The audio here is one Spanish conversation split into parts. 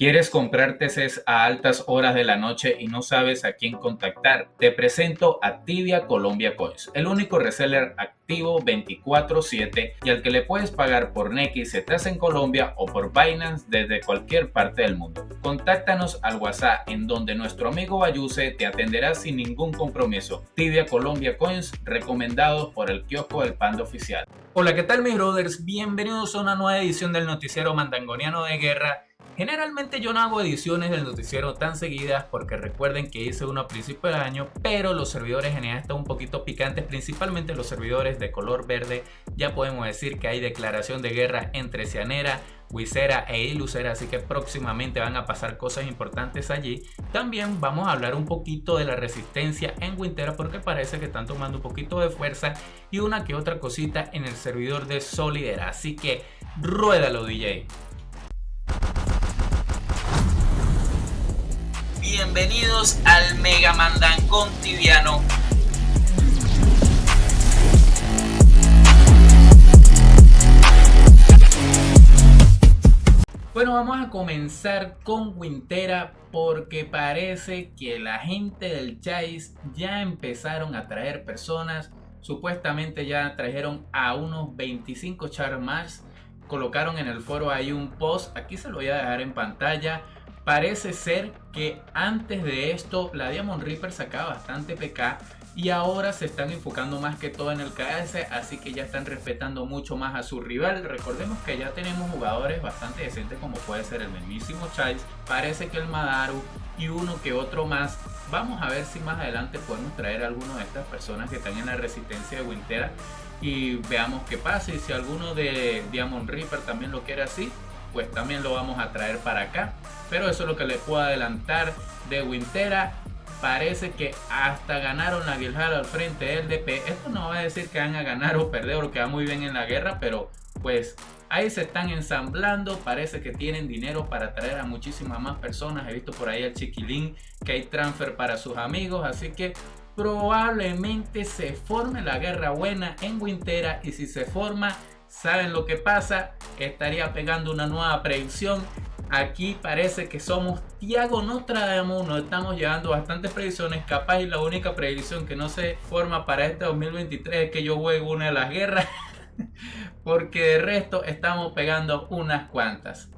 ¿Quieres comprar TCs a altas horas de la noche y no sabes a quién contactar? Te presento a Tibia Colombia Coins, el único reseller activo 24/7 y al que le puedes pagar por Nequi si estás en Colombia o por Binance desde cualquier parte del mundo. Contáctanos al WhatsApp en donde nuestro amigo Bayuse te atenderá sin ningún compromiso. Tibia Colombia Coins, recomendados por el kiosco del Panda Oficial. Hola, ¿qué tal mis brothers? Bienvenidos a una nueva edición del noticiero mandangoniano de guerra. Generalmente yo no hago ediciones del noticiero tan seguidas porque recuerden que hice uno a principio de año, pero los servidores en están un poquito picantes, principalmente los servidores de color verde. Ya podemos decir que hay declaración de guerra entre Cianera, Wizera e Ilucera, así que próximamente van a pasar cosas importantes allí. También vamos a hablar un poquito de la resistencia en Wintera porque parece que están tomando un poquito de fuerza y una que otra cosita en el servidor de Solidera, así que ruédalo, DJ. Bienvenidos al Mega Mandangón Tibiano. Bueno, vamos a comenzar con Wintera porque parece que la gente del Chase ya empezaron a traer personas. Supuestamente ya trajeron a unos 25 chars más. Colocaron en el foro ahí un post. Aquí se lo voy a dejar en pantalla. Parece ser que antes de esto la Diamond Reaper sacaba bastante PK y ahora se están enfocando más que todo en el KS, así que ya están respetando mucho más a su rival. Recordemos que ya tenemos jugadores bastante decentes como puede ser el mismísimo Chase, parece que el Madaru y uno que otro más. Vamos a ver si más adelante podemos traer a alguno de estas personas que están en la resistencia de Wintera y veamos qué pasa, y si alguno de Diamond Reaper también lo quiere así, pues también lo vamos a traer para acá. Pero eso es lo que les puedo adelantar de Wintera. Parece que hasta ganaron la Guildhall al frente del DP. Esto no va a decir que van a ganar o perder o que va muy bien en la guerra, pero pues ahí se están ensamblando. Parece que tienen dinero para traer a muchísimas más personas. He visto por ahí al Chiquilín que hay transfer para sus amigos, así que probablemente se forme la guerra buena en Wintera. Y si se forma, ¿saben lo que pasa? Estaría pegando una nueva predicción. Aquí parece que somos Tiago Nostradamus, nos estamos llevando bastantes predicciones. Capaz y la única predicción que no se forma para este 2023 es que yo juegue una de las guerras. Porque de resto estamos pegando unas cuantas.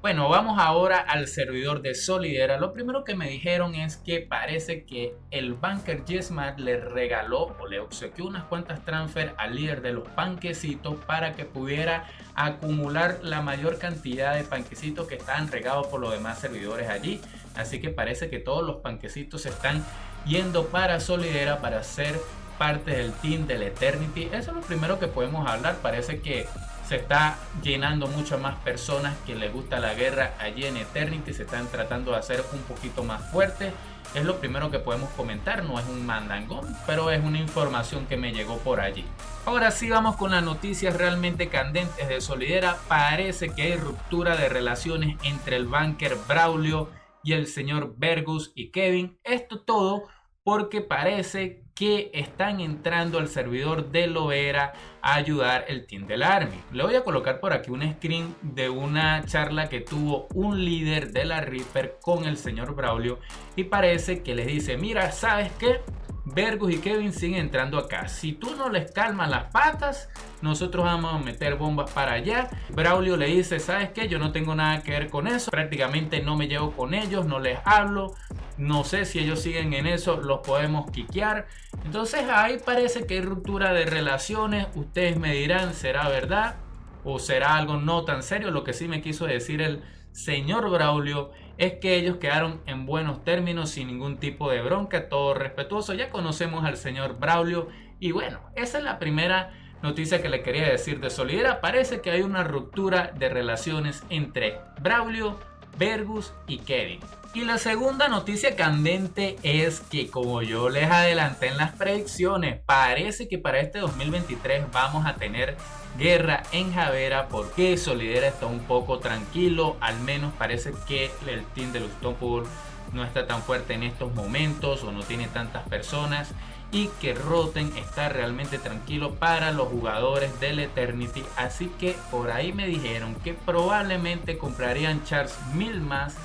Bueno, vamos ahora al servidor de Solidera. Lo primero que me dijeron es que parece que el banker Yesmart le regaló o le obsequió unas cuantas transfer al líder de los panquecitos para que pudiera acumular la mayor cantidad de panquecitos que estaban regados por los demás servidores allí. Así que parece que todos los panquecitos se están yendo para Solidera para ser parte del team del Eternity. Eso es lo primero que podemos hablar. Parece que se está llenando muchas más personas que les gusta la guerra allí en Eternity. Se están tratando de hacer un poquito más fuerte. Es lo primero que podemos comentar. No es un mandangón, pero es una información que me llegó por allí. Ahora sí vamos con las noticias realmente candentes de Solidera. Parece que hay ruptura de relaciones entre el banker Braulio y el señor Vergus y Kevin. Esto todo porque parece que están entrando al servidor de Lovera a ayudar el team de la Army. Le voy a colocar por aquí un screen de una charla que tuvo un líder de la Reaper con el señor Braulio y parece que les dice: mira, ¿sabes qué? Vergus y Kevin siguen entrando acá. Si tú no les calmas las patas, nosotros vamos a meter bombas para allá. Braulio le dice: ¿sabes qué? Yo no tengo nada que ver con eso. Prácticamente no me llevo con ellos, no les hablo. No sé si ellos siguen en eso, los podemos quiquear. Entonces ahí parece que hay ruptura de relaciones. Ustedes me dirán, ¿será verdad o será algo no tan serio? Lo que sí me quiso decir el señor Braulio es que ellos quedaron en buenos términos, sin ningún tipo de bronca, todo respetuoso. Ya conocemos al señor Braulio y bueno, esa es la primera noticia que le quería decir de Solidera. Parece que hay una ruptura de relaciones entre Braulio, Vergus y Kevin. Y la segunda noticia candente es que, como yo les adelanté en las predicciones, parece que para este 2023 vamos a tener guerra en Javera porque Solidera está un poco tranquilo. Al menos parece que el team de los Unstoppable no está tan fuerte en estos momentos o no tiene tantas personas, y que Rotten está realmente tranquilo para los jugadores del Eternity. Así que por ahí me dijeron que probablemente comprarían Chars 1000 más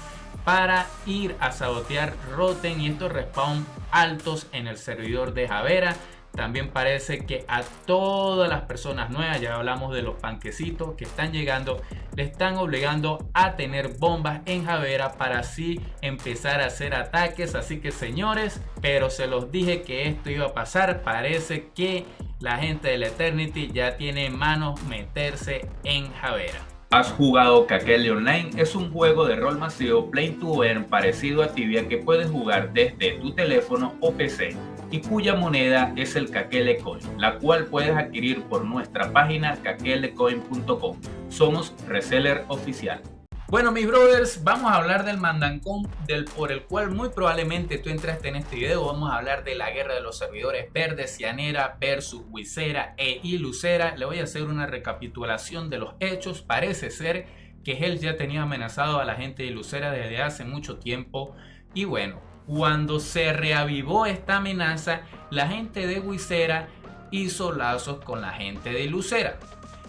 para ir a sabotear Rotten y estos respawn altos en el servidor de Javera. También parece que a todas las personas nuevas, ya hablamos de los panquecitos que están llegando, le están obligando a tener bombas en Javera para así empezar a hacer ataques. Así que señores, pero se los dije que esto iba a pasar. Parece que la gente del Eternity ya tiene manos meterse en Javera. ¿Has jugado Kakele Online? Es un juego de rol masivo Play to Earn parecido a Tibia que puedes jugar desde tu teléfono o PC y cuya moneda es el Kakele Coin, la cual puedes adquirir por nuestra página kakelecoin.com. Somos reseller oficial. Bueno, mis brothers, vamos a hablar del mandangón por el cual muy probablemente tú entraste en este video. Vamos a hablar de la guerra de los servidores verdes, Cianera versus Wizera e Ilucera. Le voy a hacer una recapitulación de los hechos. Parece ser que Hells ya tenía amenazado a la gente de Ilucera desde hace mucho tiempo. Y bueno, cuando se reavivó esta amenaza, la gente de Wizera hizo lazos con la gente de Ilucera.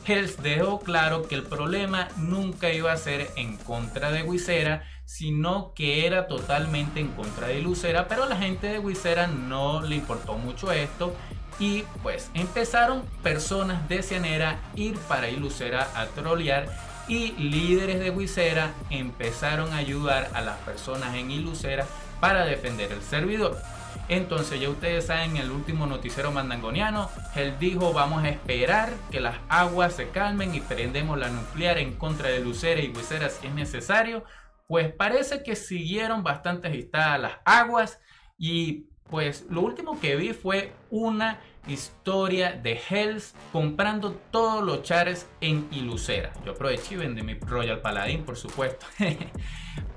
Hells dejó claro que el problema nunca iba a ser en contra de Wizera, sino que era totalmente en contra de Ilucera, pero a la gente de Wizera no le importó mucho esto y pues empezaron personas de Cianera a ir para Ilucera a trolear y líderes de Wizera empezaron a ayudar a las personas en Ilucera para defender el servidor. Entonces ya ustedes saben, el último noticiero mandangoniano, él dijo: vamos a esperar que las aguas se calmen y prendemos la nuclear en contra de Ilucera y Wizera si es necesario. Pues parece que siguieron bastante agitadas las aguas y pues lo último que vi fue una historia de Hells comprando todos los chares en Ilucera. Yo aproveché y vendí mi Royal Paladin, por supuesto.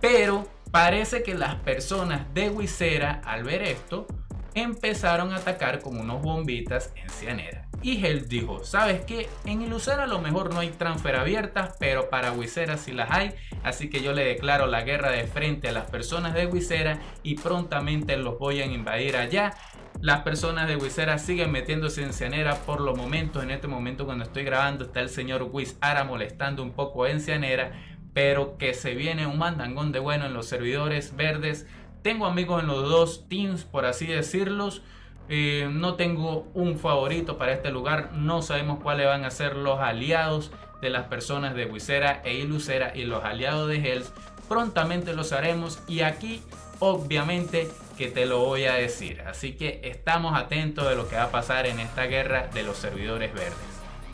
Pero parece que las personas de Wizera, al ver esto, empezaron a atacar con unos bombitas en Cianera. Y Hells dijo: ¿sabes qué? En Ilucera a lo mejor no hay transfer abiertas, pero para Wizera sí las hay. Así que yo le declaro la guerra de frente a las personas de Wizera y prontamente los voy a invadir allá. Las personas de Wizera siguen metiéndose en Cianera por los momentos. En este momento, cuando estoy grabando, está el señor Wizara molestando un poco en Cianera. Pero que se viene un mandangón de bueno en los servidores verdes. Tengo amigos en los dos teams, por así decirlos. No tengo un favorito para este lugar. No sabemos cuáles van a ser los aliados de las personas de Wizera e Ilucera y los aliados de Hells. Prontamente lo haremos y aquí obviamente que te lo voy a decir. Así que estamos atentos de lo que va a pasar en esta guerra de los servidores verdes.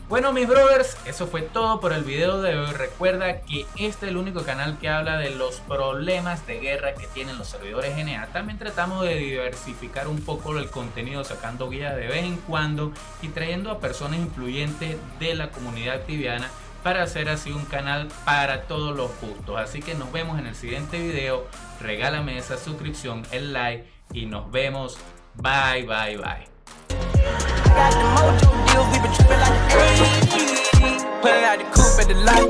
Bueno, mis brothers, eso fue todo por el video de hoy. Recuerda que este es el único canal que habla de los problemas de guerra que tienen los servidores NA. También tratamos de diversificar un poco el contenido, sacando guías de vez en cuando y trayendo a personas influyentes de la comunidad tibiana para hacer así un canal para todos los gustos. Así que nos vemos en el siguiente video. Regálame esa suscripción, el like y nos vemos. Bye, bye, bye. Got the mojo deals, we been trippin' like ayy. Pulling out the coupe at the lot.